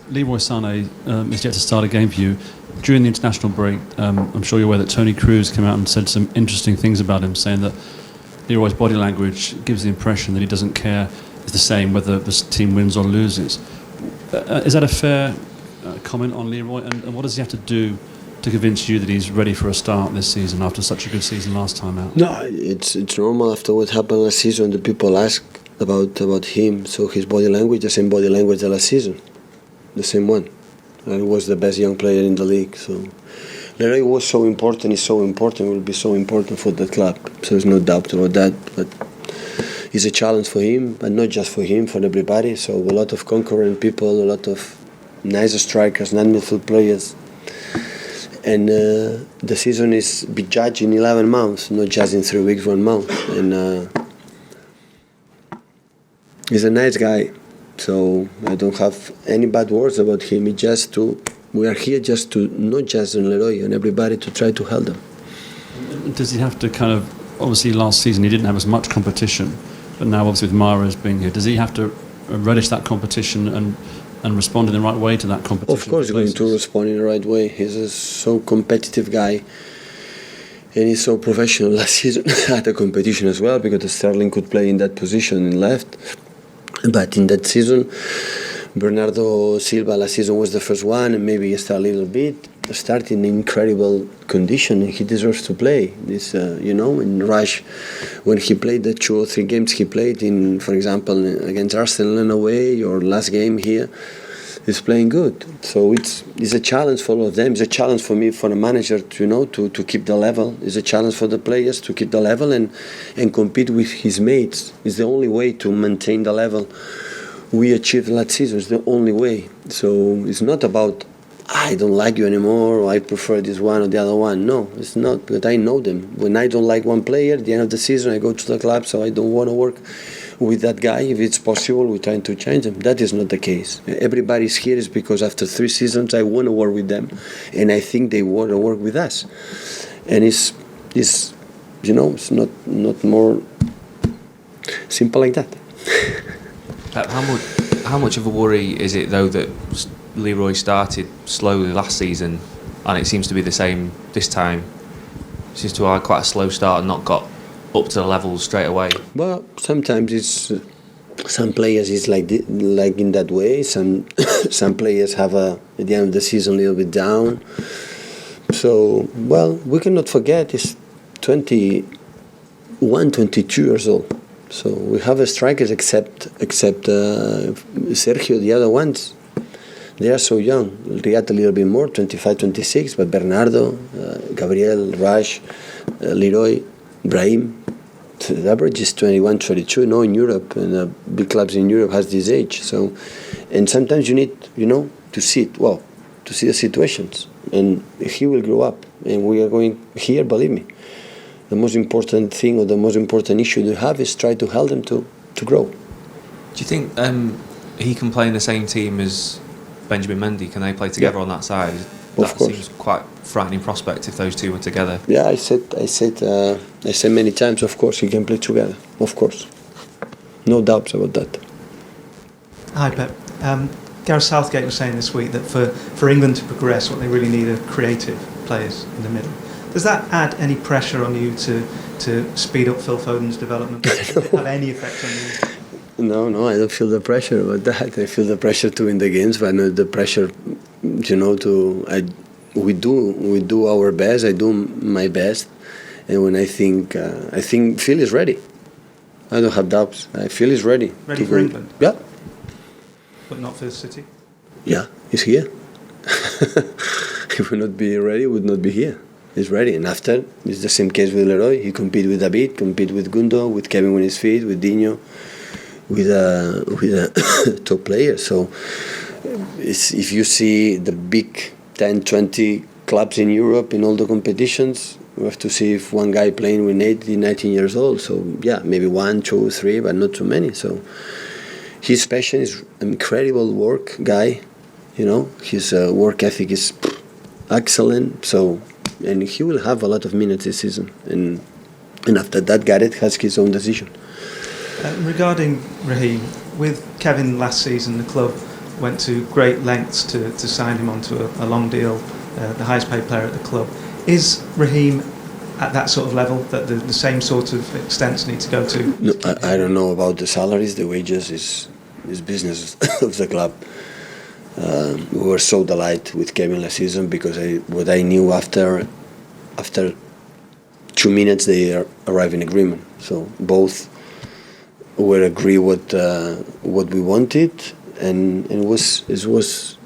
Leroy Sané is yet to start a game for you. During the international break, I'm sure you're aware that Tony Cruz came out and said some interesting things about him, saying that Leroy's body language gives the impression that he doesn't care. It's the same whether the team wins or loses. Is that a fair comment on Leroy? And what does he have to do to convince you that he's ready for a start this season after such a good season last time out? No, it's normal after what happened last season. The people ask about him. So his body language, the same body language as last season, the same one. And he was the best young player in the league. So Leroy was so important. He's so important. Will be so important for the club. So there's no doubt about that. But it's a challenge for him, but not just for him, for everybody. So a lot of concurrent people, a lot of nice strikers, non-midfield players. And the season is be judged in 11 months, not just in 3 weeks, 1 month. And he's a nice guy, so I don't have any bad words about him. We are here just to, not just on Leroy, and everybody to try to help them. Does he have to obviously last season he didn't have as much competition, but now obviously with Mahrez being here, does he have to relish that competition and respond in the right way to that competition? Of course he's going to respond in the right way. He's a so competitive guy, and he's so professional. Last season at the competition as well, because Sterling could play in that position in left. But in that season, Bernardo Silva last season was the first one, and maybe he started a little bit. Started in incredible condition, and he deserves to play. This, in Rush, when he played the 2 or 3 games he played in, for example, against Arsenal in away or last game here, he's playing good. So it's a challenge for all of them. It's a challenge for me, for a manager, to keep the level. It's a challenge for the players to keep the level and compete with his mates. It's the only way to maintain the level we achieved last season. It's the only way. So it's not about I don't like you anymore, or I prefer this one or the other one. No, it's not, because I know them. When I don't like one player, at the end of the season, I go to the club, so I don't want to work with that guy. If it's possible, we're trying to change them. That is not the case. Everybody's here is because after 3 seasons, I want to work with them, and I think they want to work with us. And it's not more simple like that. How much of a worry is it, though, that Leroy started slowly last season, and it seems to be the same this time? Seems to have had quite a slow start and not got up to the levels straight away. Well, sometimes it's some players is like in that way. Some players have at the end of the season a little bit down. So we cannot forget he's 21, 22 years old. So we have strikers except Sergio, the other ones. They are so young. Riyad a little bit more, 25, 26, but Bernardo, Gabriel, Raj, Leroy, Brahim, the average is 21, 22. No, in Europe, and the big clubs in Europe has this age. So, and sometimes you need, to see it. Well, to see the situations, and he will grow up. And we are going here. Believe me, the most important thing or the most important issue to have is try to help them to grow. Do you think he can play in the same team as Benjamin Mendy? Can they play together on that side? Of course. Seems quite frightening prospect if those two were together. Yeah, I said many times, of course, he can play together. Of course. No doubts about that. Hi, Pep. Gareth Southgate was saying this week that for England to progress, what they really need are creative players in the middle. Does that add any pressure on you to speed up Phil Foden's development? Does it have any effect on you? No, I don't feel the pressure about that. I feel the pressure to win the games, but not the pressure, we do our best. I do my best, and when I think Phil is ready. I don't have doubts. I feel he's ready. Ready for England? Yeah. But not for the City? Yeah, he's here. If we not be ready, we would not be here. He's ready, and after it's the same case with Leroy. He compete with David, compete with Gundo, with Kevin when he's fit, with Dino, with a top player. So if you see the big 10, 20 clubs in Europe in all the competitions, we have to see if one guy playing with 18, 19 years old. So yeah, maybe 1, 2, 3, but not too many. So his passion is incredible work guy. His work ethic is excellent. So. And he will have a lot of minutes this season. And after that, Gareth has his own decision. Regarding Raheem, with Kevin last season, the club went to great lengths to sign him onto a long deal, the highest paid player at the club. Is Raheem at that sort of level, that the same sort of extents need to go to? No, I don't know about the salaries. The wages is business of the club. We were so delighted with Kevin last season because what I knew after 2 minutes they arrived in agreement. So both were agree what we wanted, and it was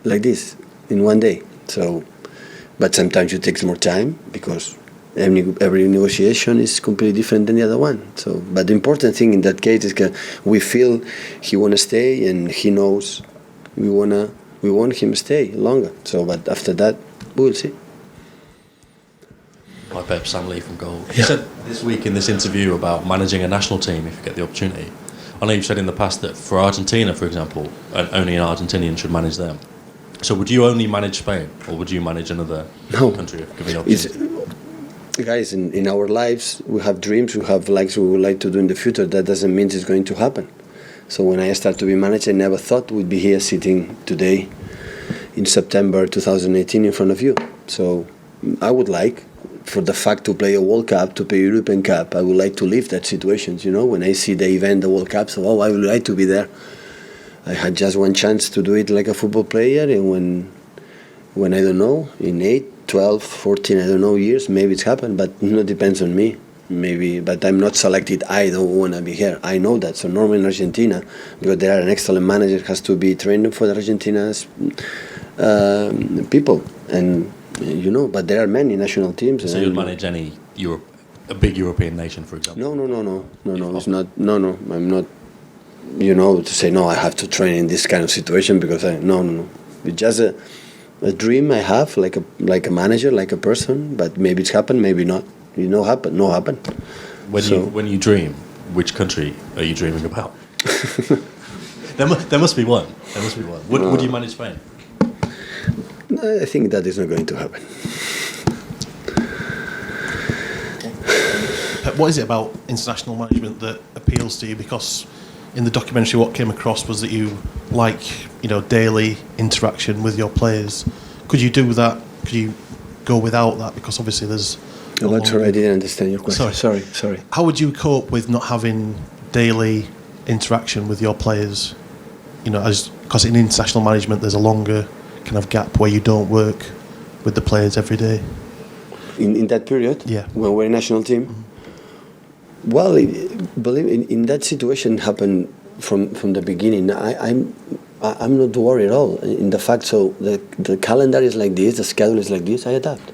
like this in one day. So, but sometimes it takes more time because every negotiation is completely different than the other one. So, but the important thing in that case is that we feel he want to stay, and he knows we want him to stay longer. So, but after that, we will see. Hi Pep, Sam Lee from Gold. You said this week in this interview about managing a national team if you get the opportunity. I know you've said in the past that for Argentina, for example, only an Argentinian should manage them. So would you only manage Spain, or would you manage another country if given the opportunity? Guys, in our lives, we have dreams, we have likes we would like to do in the future. That doesn't mean it's going to happen. So when I started to be manager, I never thought we'd be here sitting today in September 2018 in front of you. So I would like, for the fact to play a World Cup, to play a European Cup, I would like to live that situation, when I see the event, the World Cup, so I would like to be there. I had just one chance to do it like a football player, and when I don't know, in 8, 12, 14, I don't know, years, maybe it's happened, but it depends on me. Maybe, but I'm not selected, I don't want to be here. I know that. So normally in Argentina, because there are an excellent manager, has to be trained for the Argentina's people. And but there are many national teams. So you'd manage any a big European nation, for example? No. It's not. No. I'm not. To say no. I have to train in this kind of situation because no. It's just a dream I have, like a manager, like a person. But maybe it's happened, maybe not. Happen. When you dream, which country are you dreaming about? there must be one. Would you manage Spain? I think that is not going to happen. What is it about international management that appeals to you? Because in the documentary, what came across was that you like, daily interaction with your players. Could you do that? Could you go without that? Because obviously there's... I didn't understand your question. Sorry. How would you cope with not having daily interaction with your players? Because in international management, there's a longer kind of gap where you don't work with the players every day. In that period, yeah, when we're a national team. Mm-hmm. Well, believe in that situation happened from the beginning. I'm not worried at all. In the fact, so the calendar is like this, the schedule is like this. I adapt.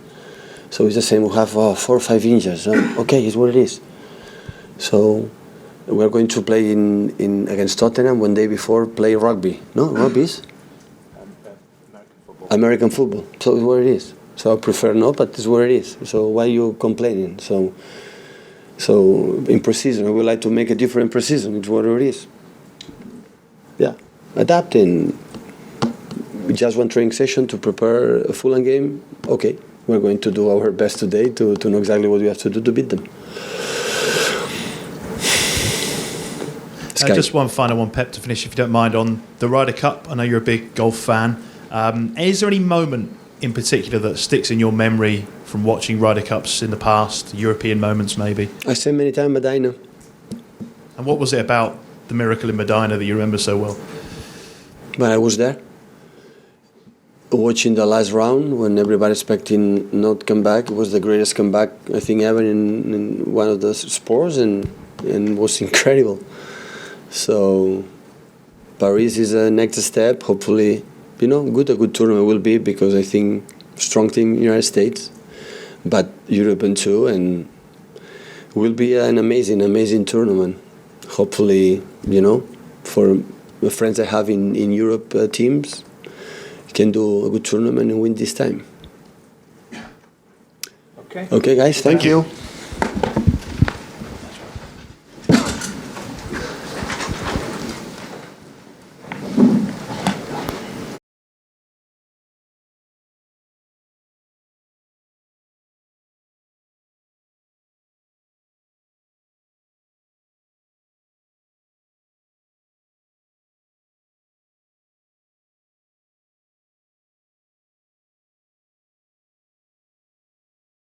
So it's the same. We have 4 or 5 injuries. Okay, it's what it is. So we're going to play in against Tottenham one day before play rugby. No, rugby is American football. So it's what it is. So I prefer no, but it's what it is. So why are you complaining? So in pre-season, I would like to make a different pre-season. It's what it is. Yeah, adapting. Just one training session to prepare a Fulham game. Okay, we're going to do our best today to know exactly what we have to do to beat them. Just one final one, Pep, to finish, if you don't mind, on the Ryder Cup. I know you're a big golf fan. Is there any moment in particular that sticks in your memory from watching Ryder Cups in the past, European moments maybe? I said many times Medina. And what was it about the miracle in Medina that you remember so well? When I was there, watching the last round when everybody expecting not come back. It was the greatest comeback I think ever in one of the sports, and was incredible. So Paris is a next step. Hopefully, a good tournament will be, because I think strong team in the United States, but European too, and will be an amazing tournament. Hopefully, for the friends I have in Europe teams, can do a good tournament and win this time. Okay. Okay, guys, thank you.